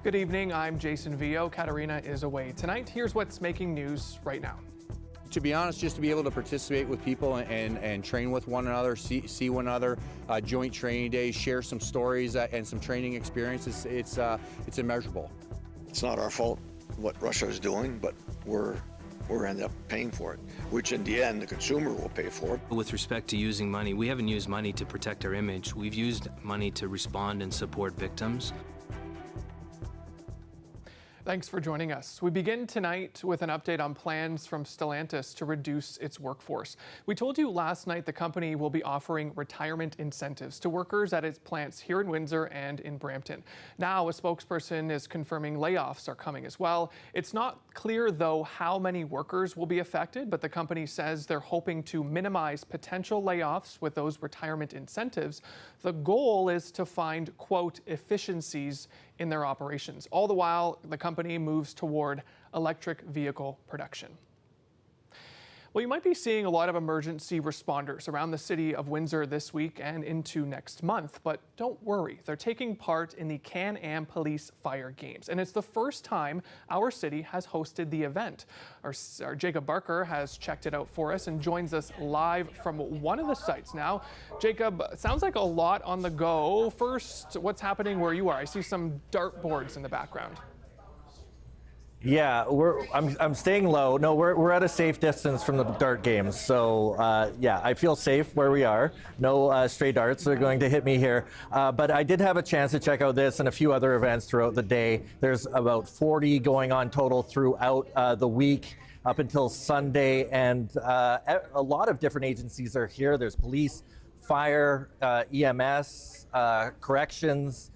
Good evening, I'm Jason Vio. Katarina is away tonight. Here's what's making news right now. To be honest, just to be able to participate with people and train with one another, see one another, joint training days, share some stories and some training experiences, it's immeasurable. It's not our fault what Russia is doing, but we're end up paying for it, which in the end the consumer will pay for. With respect to using money, we haven't used money to protect our image. We've used money to respond and support victims. Thanks for joining us. We begin tonight with an update on plans from Stellantis to reduce its workforce. We told you last night the company will be offering retirement incentives to workers at its plants here in Windsor and in Brampton. Now, a spokesperson is confirming layoffs are coming as well. It's not clear, though, how many workers will be affected, but the company says they're hoping to minimize potential layoffs with those retirement incentives. The goal is to find, quote, efficiencies in their operations. All the while, the company moves toward electric vehicle production. Well, you might be seeing a lot of emergency responders around the city of Windsor this week and into next month, but don't worry, they're taking part in the Can-Am Police Fire Games, and it's the first time our city has hosted the event. Our Jacob Barker has checked it out for us and joins us live from one of the sites now. Jacob, sounds like a lot on the go. First, what's happening where you are? I see some dartboards in the background. Yeah, I'm staying low. No, we're at a safe distance from the dart games. So yeah, I feel safe where we are. No stray darts are going to hit me here. But I did have a chance to check out this and a few other events throughout the day. There's about 40 going on total throughout the week up until Sunday. And a lot of different agencies are here. There's police, fire, EMS, corrections,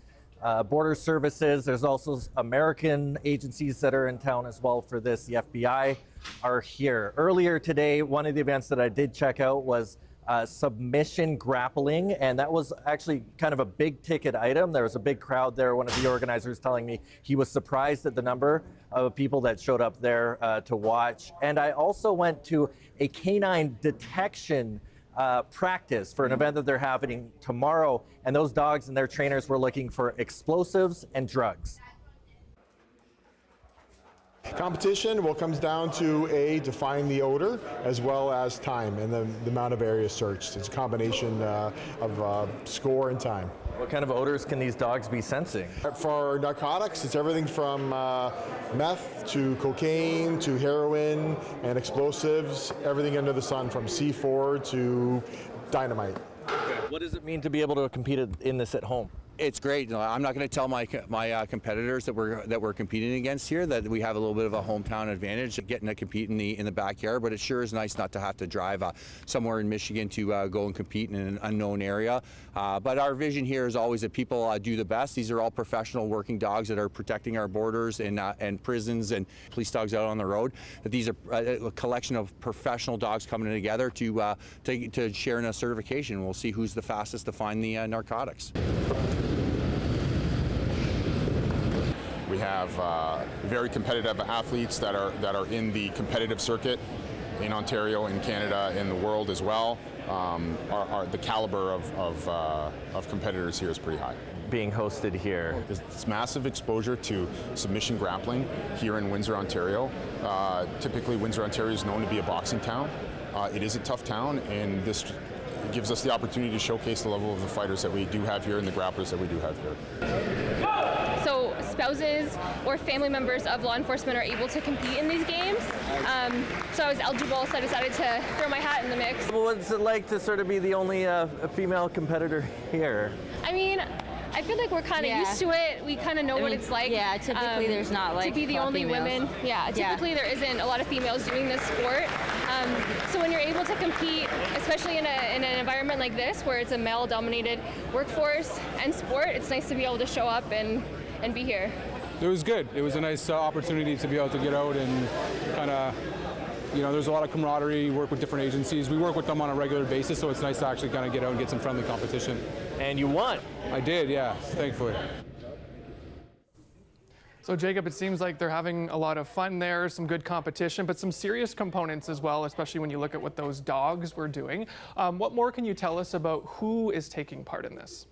border services. There's also American agencies that are in town as well for this. The FBI are here. Earlier today, one of the events that I did check out was submission grappling, and that was actually kind of a big ticket item. There was a big crowd there. One of the organizers telling me he was surprised at the number of people that showed up there to watch. And I also went to a canine detection practice for an event that they're having tomorrow, and those dogs and their trainers were looking for explosives and drugs. Competition comes down to to find the odor as well as time and the amount of areas searched. It's a combination of score and time. What kind of odors can these dogs be sensing? For narcotics, it's everything from meth to cocaine to heroin and explosives, everything under the sun from C4 to dynamite. What does it mean to be able to compete in this at home? It's great. I'm not going to tell my competitors that we're competing against here that we have a little bit of a hometown advantage getting to compete in the backyard, but it sure is nice not to have to drive somewhere in Michigan to go and compete in an unknown area. But our vision here is always that people do the best. These are all professional working dogs that are protecting our borders and prisons and police dogs out on the road. That these are a collection of professional dogs coming together to share in a certification. We'll see who's the fastest to find the narcotics. We have very competitive athletes that are in the competitive circuit in Ontario, in Canada, in the world as well. The caliber of competitors here is pretty high. Being hosted here. It's massive exposure to submission grappling here in Windsor, Ontario. Typically, Windsor, Ontario is known to be a boxing town. It is a tough town, and this gives us the opportunity to showcase the level of the fighters that we do have here and the grapplers that we do have here. So spouses or family members of law enforcement are able to compete in these games. So I was eligible, so I decided to throw my hat in the mix. What's it like to sort of be the only female competitor here? I mean, I feel like we're kind of used to it. We kind of know what it's like. Yeah, typically there's not like to be the only females. women. Yeah, typically there isn't a lot of females doing this sport. So when you're able to compete, especially in an environment like this where it's a male-dominated workforce and sport, it's nice to be able to show up and be here. It was good. It was a nice opportunity to be able to get out and kind of, there's a lot of camaraderie, work with different agencies. We work with them on a regular basis, so it's nice to actually kind of get out and get some friendly competition. And you won. I did, yeah, thankfully. So Jacob, it seems like they're having a lot of fun there, some good competition, but some serious components as well, especially when you look at what those dogs were doing. What more can you tell us about who is taking part in this?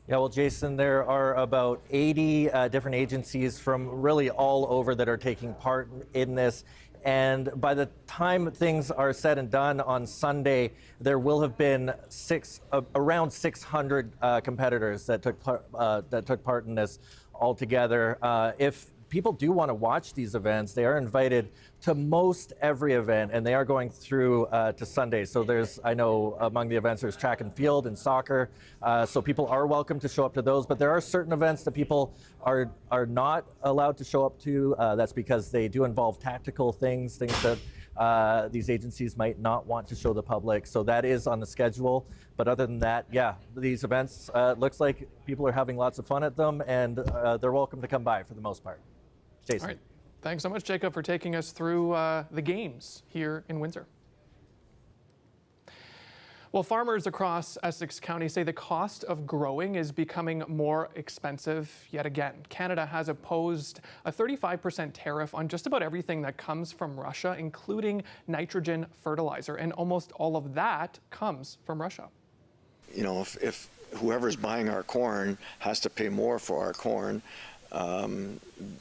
Yeah, well, Jason, there are about 80 different agencies from really all over that are taking part in this. And by the time things are said and done on Sunday, there will have been around 600 competitors that took part in this altogether. If people do want to watch these events, they are invited to most every event, and they are going through to Sunday. So I know among the events, there's track and field and soccer. So people are welcome to show up to those, but there are certain events that people are not allowed to show up to. That's because they do involve tactical things that these agencies might not want to show the public. So that is on the schedule. But other than that, yeah, these events, looks like people are having lots of fun at them, and they're welcome to come by for the most part. Jason. All right. Thanks so much, Jacob, for taking us through the games here in Windsor. Well, farmers across Essex County say the cost of growing is becoming more expensive yet again. Canada has imposed a 35% tariff on just about everything that comes from Russia, including nitrogen fertilizer, and almost all of that comes from Russia. You know, if whoever's buying our corn has to pay more for our corn,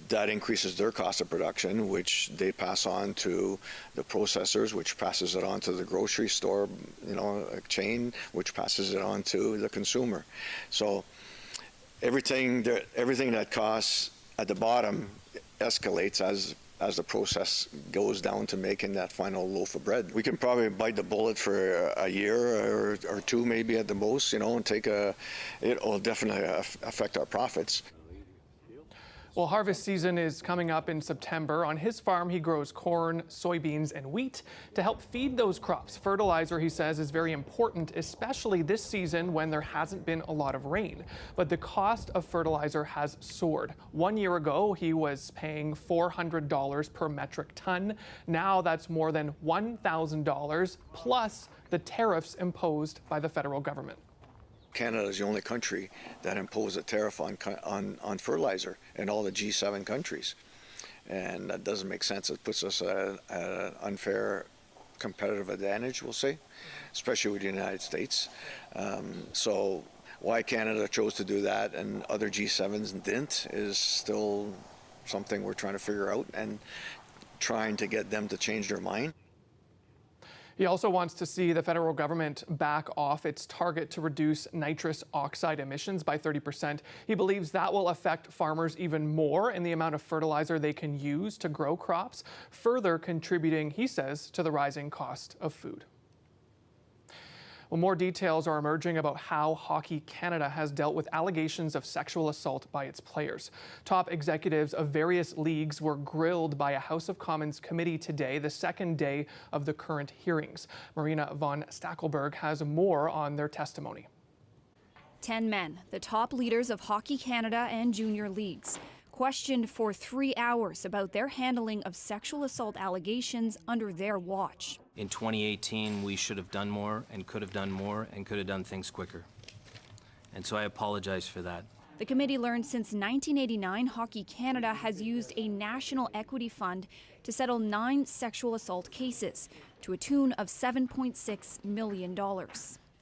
that increases their cost of production, which they pass on to the processors, which passes it on to the grocery store, you know, chain, which passes it on to the consumer. So everything that costs at the bottom escalates as the process goes down to making that final loaf of bread. We can probably bite the bullet for a year or two, maybe at the most, you know, and it will definitely affect our profits. Well, harvest season is coming up in September. On his farm, he grows corn, soybeans, and wheat to help feed those crops. Fertilizer, he says, is very important, especially this season when there hasn't been a lot of rain. But the cost of fertilizer has soared. 1 year ago, he was paying $400 per metric ton. Now that's more than $1,000 plus the tariffs imposed by the federal government. Canada is the only country that imposed a tariff on fertilizer in all the G7 countries. And that doesn't make sense. It puts us at an unfair competitive advantage, we'll say, especially with the United States. So why Canada chose to do that and other G7s didn't is still something we're trying to figure out and trying to get them to change their mind. He also wants to see the federal government back off its target to reduce nitrous oxide emissions by 30%. He believes that will affect farmers even more in the amount of fertilizer they can use to grow crops, further contributing, he says, to the rising cost of food. Well, more details are emerging about how Hockey Canada has dealt with allegations of sexual assault by its players. Top executives of various leagues were grilled by a House of Commons committee today, the second day of the current hearings. Marina von Stackelberg has more on their testimony. 10 men, the top leaders of Hockey Canada and junior leagues, questioned for 3 hours about their handling of sexual assault allegations under their watch. In 2018, we should have done more and could have done more and could have done things quicker. And so I apologize for that. The committee learned since 1989, Hockey Canada has used a national equity fund to settle 9 sexual assault cases to a tune of $7.6 million.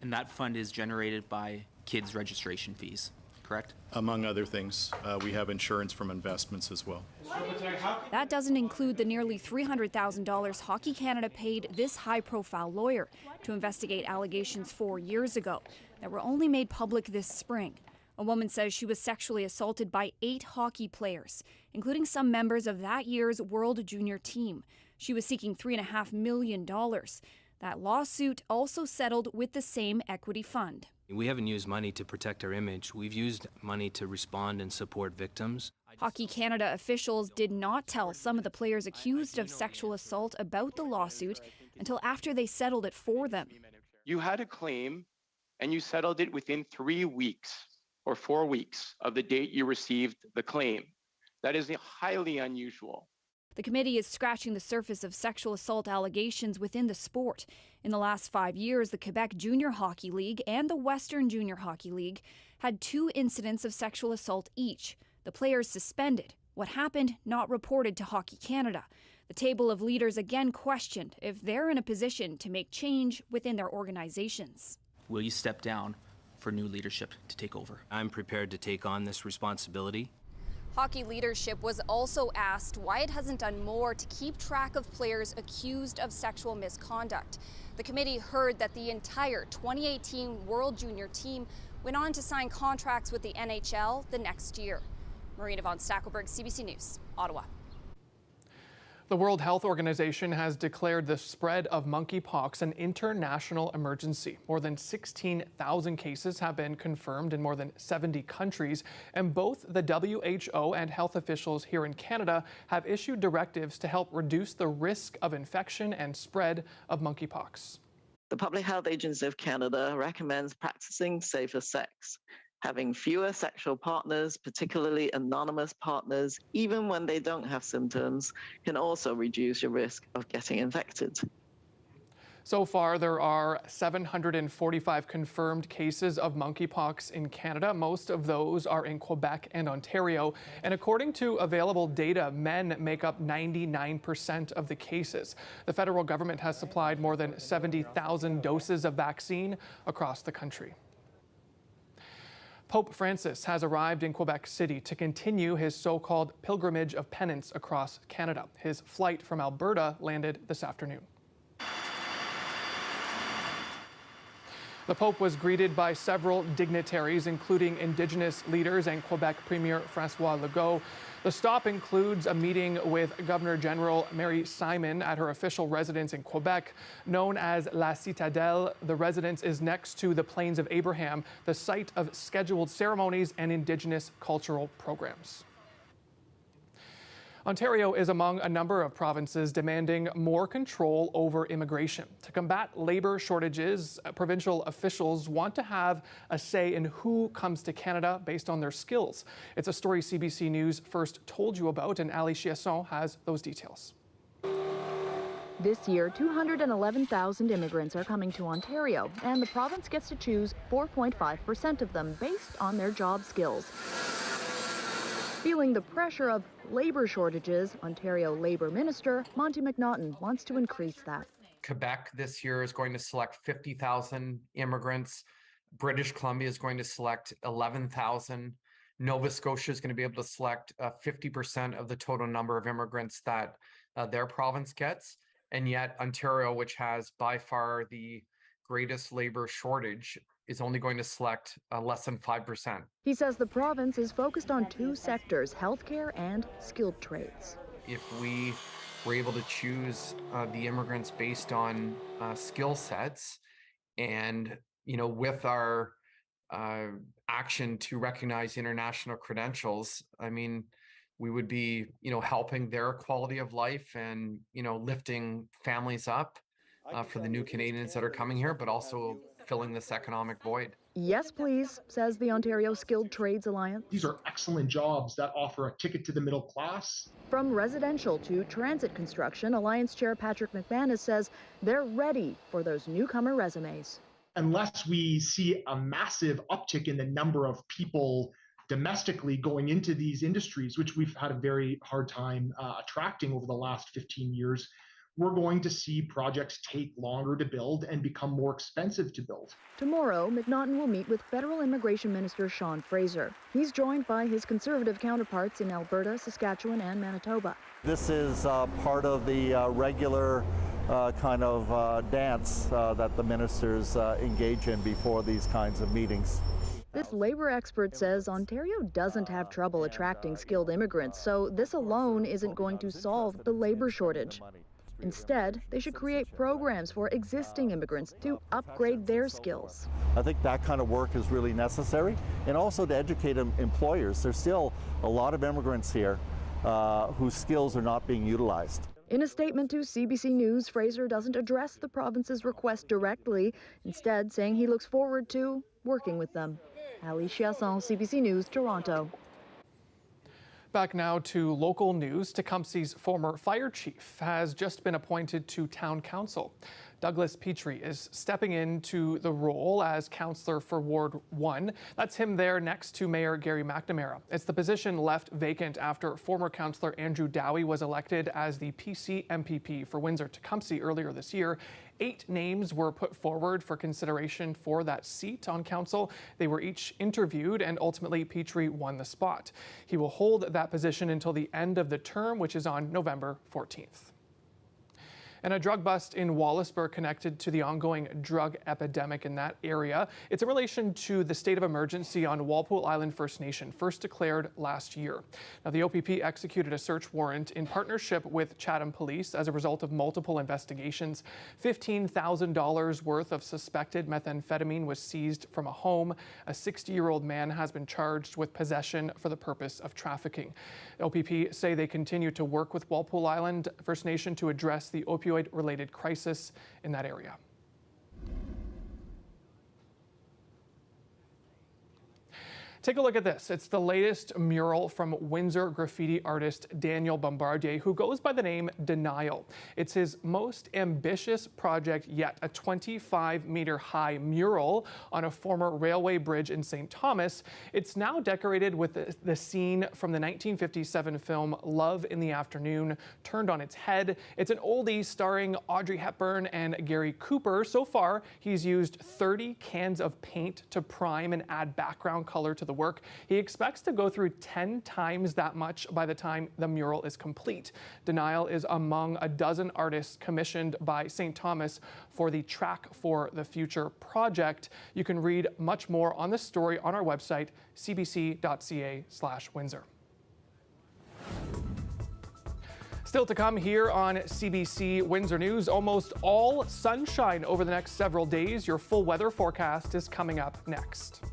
And that fund is generated by kids' registration fees, correct? Among other things, we have insurance from investments as well. That doesn't include the nearly $300,000 Hockey Canada paid this high-profile lawyer to investigate allegations 4 years ago that were only made public this spring. A woman says she was sexually assaulted by 8 hockey players, including some members of that year's World Junior team. She was seeking $3.5 million. That lawsuit also settled with the same equity fund. We haven't used money to protect our image. We've used money to respond and support victims. Hockey Canada officials did not tell some of the players accused of sexual assault about the lawsuit until after they settled it for them. You had a claim and you settled it within 3 weeks or 4 weeks of the date you received the claim. That is highly unusual. The committee is scratching the surface of sexual assault allegations within the sport. In the last 5 years, the Quebec Junior Hockey League and the Western Junior Hockey League had 2 incidents of sexual assault each. The players suspended. What happened, not reported to Hockey Canada. The table of leaders again questioned if they're in a position to make change within their organizations. Will you step down for new leadership to take over. I'm prepared to take on this responsibility. Hockey leadership was also asked why it hasn't done more to keep track of players accused of sexual misconduct. The committee heard that the entire 2018 World Junior team went on to sign contracts with the NHL the next year. Marina von Stackelberg, CBC News, Ottawa. The World Health Organization has declared the spread of monkeypox an international emergency. More than 16,000 cases have been confirmed in more than 70 countries, and both the WHO and health officials here in Canada have issued directives to help reduce the risk of infection and spread of monkeypox. The Public Health Agency of Canada recommends practicing safer sex. Having fewer sexual partners, particularly anonymous partners, even when they don't have symptoms, can also reduce your risk of getting infected. So far, there are 745 confirmed cases of monkeypox in Canada. Most of those are in Quebec and Ontario. And according to available data, men make up 99% of the cases. The federal government has supplied more than 70,000 doses of vaccine across the country. Pope Francis has arrived in Quebec City to continue his so-called pilgrimage of penance across Canada. His flight from Alberta landed this afternoon. The Pope was greeted by several dignitaries, including Indigenous leaders and Quebec Premier François Legault. The stop includes a meeting with Governor General Mary Simon at her official residence in Quebec, known as La Citadelle. The residence is next to the Plains of Abraham, the site of scheduled ceremonies and Indigenous cultural programs. Ontario is among a number of provinces demanding more control over immigration. To combat labor shortages, provincial officials want to have a say in who comes to Canada based on their skills. It's a story CBC News first told you about, and Ali Chiasson has those details. This year, 211,000 immigrants are coming to Ontario, and the province gets to choose 4.5% of them based on their job skills. Feeling the pressure of labor shortages, Ontario Labour Minister Monty McNaughton wants to increase that. Quebec this year is going to select 50,000 immigrants. British Columbia is going to select 11,000. Nova Scotia is going to be able to select 50% of the total number of immigrants that their province gets. And yet Ontario, which has by far the greatest labor shortage, is only going to select less than 5%. He says the province is focused on two sectors, healthcare and skilled trades. If we were able to choose the immigrants based on skill sets, and with our action to recognize international credentials, I mean, we would be helping their quality of life and lifting families up for the new Canadians that are coming here, but also filling this economic void. Yes, please, says the Ontario Skilled Trades Alliance. These are excellent jobs that offer a ticket to the middle class. From residential to transit construction, Alliance Chair Patrick McManus says they're ready for those newcomer resumes. Unless we see a massive uptick in the number of people domestically going into these industries, which we've had a very hard time attracting over the last 15 years, we're going to see projects take longer to build and become more expensive to build. Tomorrow, McNaughton will meet with Federal Immigration Minister Sean Fraser. He's joined by his Conservative counterparts in Alberta, Saskatchewan, and Manitoba. This is part of the regular dance that the ministers engage in before these kinds of meetings. This labor expert says Ontario doesn't have trouble attracting skilled immigrants, so this alone isn't going to solve the labor shortage. Instead, they should create programs for existing immigrants to upgrade their skills. I think that kind of work is really necessary, and also to educate employers. There's still a lot of immigrants here whose skills are not being utilized. In a statement to CBC News, Fraser doesn't address the province's request directly, instead saying he looks forward to working with them. Ali Chiasson, CBC News, Toronto. Back now to local news. Tecumseh's former fire chief has just been appointed to town council. Douglas Petrie is stepping into the role as councillor for Ward 1. That's him there next to Mayor Gary McNamara. It's the position left vacant after former councillor Andrew Dowie was elected as the PC MPP for Windsor-Tecumseh earlier this year. 8 names were put forward for consideration for that seat on council. They were each interviewed, and ultimately Petrie won the spot. He will hold that position until the end of the term, which is on November 14th. And a drug bust in Wallaceburg connected to the ongoing drug epidemic in that area. It's in relation to the state of emergency on Walpole Island First Nation, first declared last year. Now, the OPP executed a search warrant in partnership with Chatham Police as a result of multiple investigations. $15,000 worth of suspected methamphetamine was seized from a home. A 60-year-old man has been charged with possession for the purpose of trafficking. The OPP say they continue to work with Walpole Island First Nation to address the opioid-related crisis in that area. Take a look at this. It's the latest mural from Windsor graffiti artist Daniel Bombardier, who goes by the name Denial. It's his most ambitious project yet, a 25-meter-high mural on a former railway bridge in St. Thomas. It's now decorated with the scene from the 1957 film Love in the Afternoon turned on its head. It's an oldie starring Audrey Hepburn and Gary Cooper. So far, he's used 30 cans of paint to prime and add background color to the work. He expects to go through 10 times that much by the time the mural is complete. Denial is among a dozen artists commissioned by St. Thomas for the Track for the Future project. You can read much more on this story on our website, cbc.ca/Windsor. Still to come here on CBC Windsor News, almost all sunshine over the next several days. Your full weather forecast is coming up next.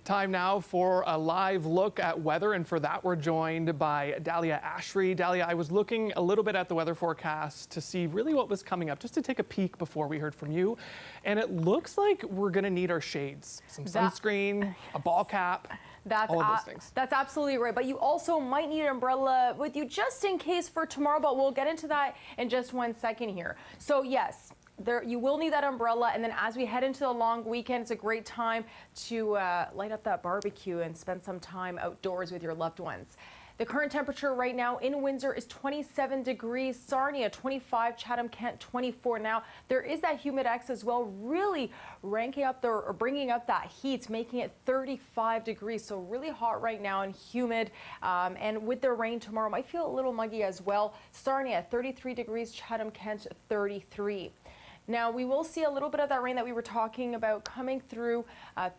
Time now for a live look at weather, and for that we're joined by Dahlia Ashry. Dahlia, I was looking a little bit at the weather forecast to see really what was coming up, just to take a peek before we heard from you. And it looks like we're going to need our shades, some sunscreen, a ball cap. All of those things. That's absolutely right. But you also might need an umbrella with you just in case for tomorrow, but we'll get into that in just 1 second here. So yes, you will need that umbrella, and then as we head into the long weekend, it's a great time to light up that barbecue and spend some time outdoors with your loved ones. The current temperature right now in Windsor is 27 degrees, Sarnia 25, Chatham-Kent 24. Now, there is that humidex as well, really ranking up or bringing up that heat, making it 35 degrees. So really hot right now and humid. And with the rain tomorrow, might feel a little muggy as well. Sarnia 33 degrees, Chatham-Kent 33. Now, we will see a little bit of that rain that we were talking about coming through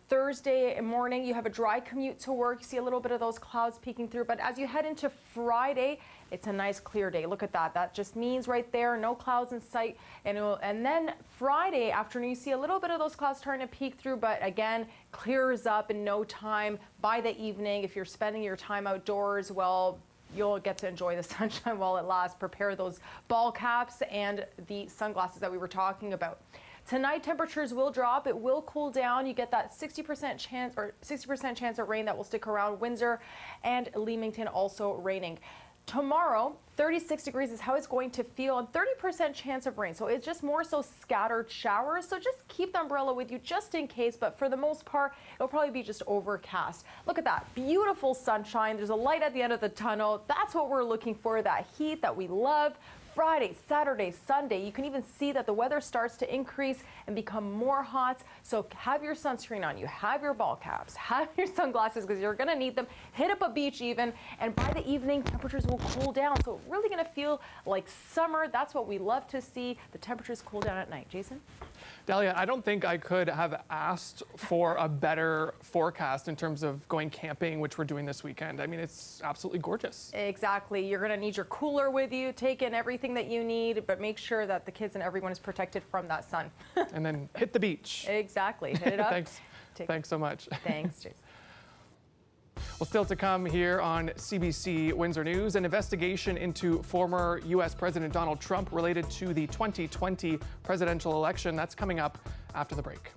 Thursday morning. You have a dry commute to work. You see a little bit of those clouds peeking through. But as you head into Friday, it's a nice clear day. Look at that. That just means right there, no clouds in sight. And then Friday afternoon, you see a little bit of those clouds starting to peek through. But again, clears up in no time. By the evening, if you're spending your time outdoors, well, you'll get to enjoy the sunshine while it lasts. Prepare those ball caps and the sunglasses that we were talking about. Tonight, temperatures will drop. It will cool down. You get that 60% chance of rain that will stick around Windsor and Leamington, also raining. Tomorrow, 36 degrees is how it's going to feel, and 30% chance of rain. So it's just more so scattered showers. So just keep the umbrella with you just in case. But for the most part, it'll probably be just overcast. Look at that. Beautiful sunshine. There's a light at the end of the tunnel. That's what we're looking for, that heat that we love. Friday, Saturday, Sunday, you can even see that the weather starts to increase and become more hot. So have your sunscreen on you, have your ball caps, have your sunglasses, because you're gonna need them. Hit up a beach even, and by the evening, temperatures will cool down. So really gonna feel like summer. That's what we love to see. The temperatures cool down at night. Jason? Dahlia, I don't think I could have asked for a better forecast in terms of going camping, which we're doing this weekend. I mean, it's absolutely gorgeous. Exactly. You're going to need your cooler with you. Take in everything that you need, but make sure that the kids and everyone is protected from that sun. And then hit the beach. Exactly. Hit it up. Thanks so much. Thanks, Jason. Well, still to come here on CBC Windsor News, an investigation into former U.S. President Donald Trump related to the 2020 presidential election. That's coming up after the break.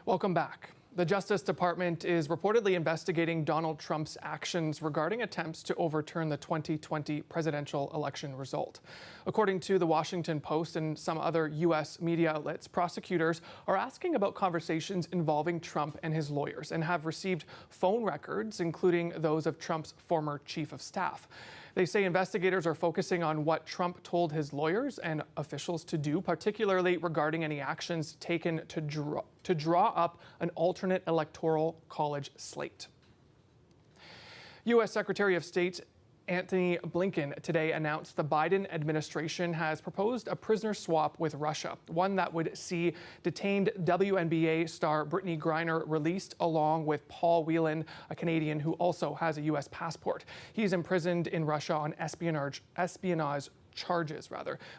Welcome back. The Justice Department is reportedly investigating Donald Trump's actions regarding attempts to overturn the 2020 presidential election result. According to the Washington Post and some other U.S. media outlets, prosecutors are asking about conversations involving Trump and his lawyers and have received phone records, including those of Trump's former chief of staff. They say investigators are focusing on what Trump told his lawyers and officials to do, particularly regarding any actions taken to draw up an alternate electoral college slate. U.S. Secretary of State Antony Blinken today announced the Biden administration has proposed a prisoner swap with Russia, one that would see detained WNBA star Brittany Griner released along with Paul Whelan, a Canadian who also has a U.S. passport. He's imprisoned in Russia on espionage charges.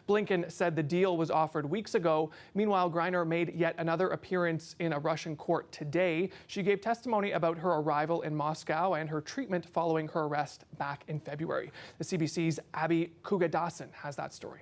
Blinken said the deal was offered weeks ago. Meanwhile, Griner made yet another appearance in a Russian court today. She gave testimony about her arrival in Moscow and her treatment following her arrest back in February. The CBC's Abby Kugadasan has that story.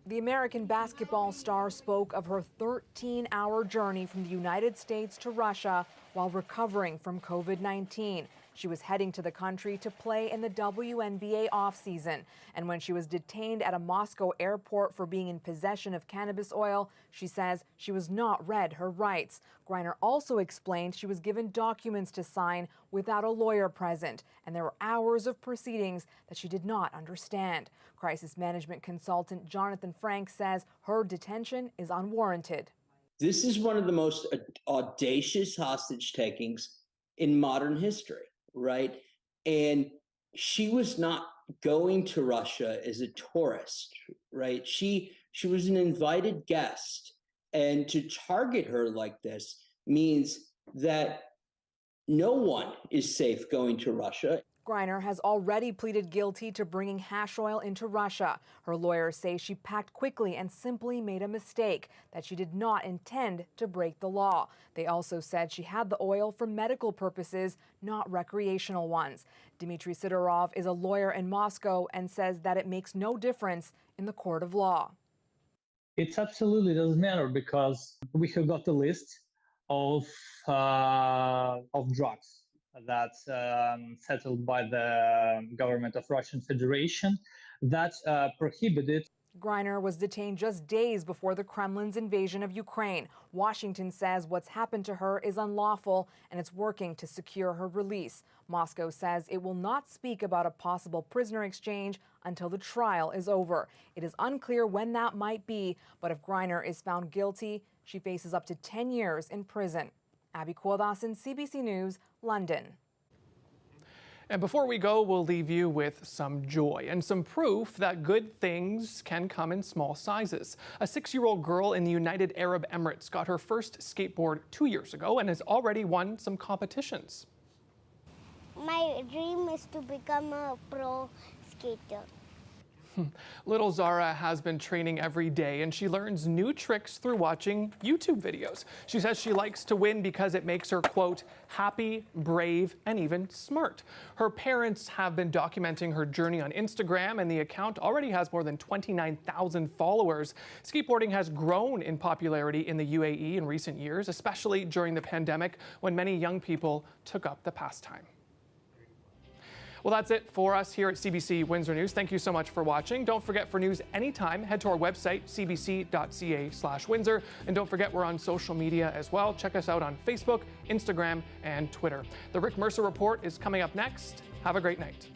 The American basketball star spoke of her 13-hour journey from the United States to Russia while recovering from COVID-19. She was heading to the country to play in the WNBA offseason. And when she was detained at a Moscow airport for being in possession of cannabis oil, she says she was not read her rights. Griner also explained she was given documents to sign without a lawyer present, and there were hours of proceedings that she did not understand. Crisis management consultant Jonathan Frank says her detention is unwarranted. This is one of the most audacious hostage takings in modern history, right? And she was not going to Russia as a tourist, right? She was an invited guest. And to target her like this means that no one is safe going to Russia. Griner has already pleaded guilty to bringing hash oil into Russia. Her lawyers say she packed quickly and simply made a mistake, that she did not intend to break the law. They also said she had the oil for medical purposes, not recreational ones. Dmitry Sidorov is a lawyer in Moscow and says that it makes no difference in the court of law. It absolutely doesn't matter because we have got a list of drugs that's settled by the government of Russian Federation that prohibited. Griner was detained just days before the Kremlin's invasion of Ukraine. Washington says what's happened to her is unlawful and it's working to secure her release. Moscow says it will not speak about a possible prisoner exchange until the trial is over. It is unclear when that might be, but if Griner is found guilty, she faces up to 10 years in prison. Abby Kwodasin, CBC News, London. And before we go, we'll leave you with some joy and some proof that good things can come in small sizes. A 6-year-old girl in the United Arab Emirates got her first skateboard 2 years ago and has already won some competitions. My dream is to become a pro skater. Little Zara has been training every day and she learns new tricks through watching YouTube videos. She says she likes to win because it makes her, quote, happy, brave, and even smart. Her parents have been documenting her journey on Instagram and the account already has more than 29,000 followers. Skateboarding has grown in popularity in the UAE in recent years, especially during the pandemic when many young people took up the pastime. Well, that's it for us here at CBC Windsor News. Thank you so much for watching. Don't forget, for news anytime, head to our website, cbc.ca/Windsor. And don't forget, we're on social media as well. Check us out on Facebook, Instagram, and Twitter. The Rick Mercer Report is coming up next. Have a great night.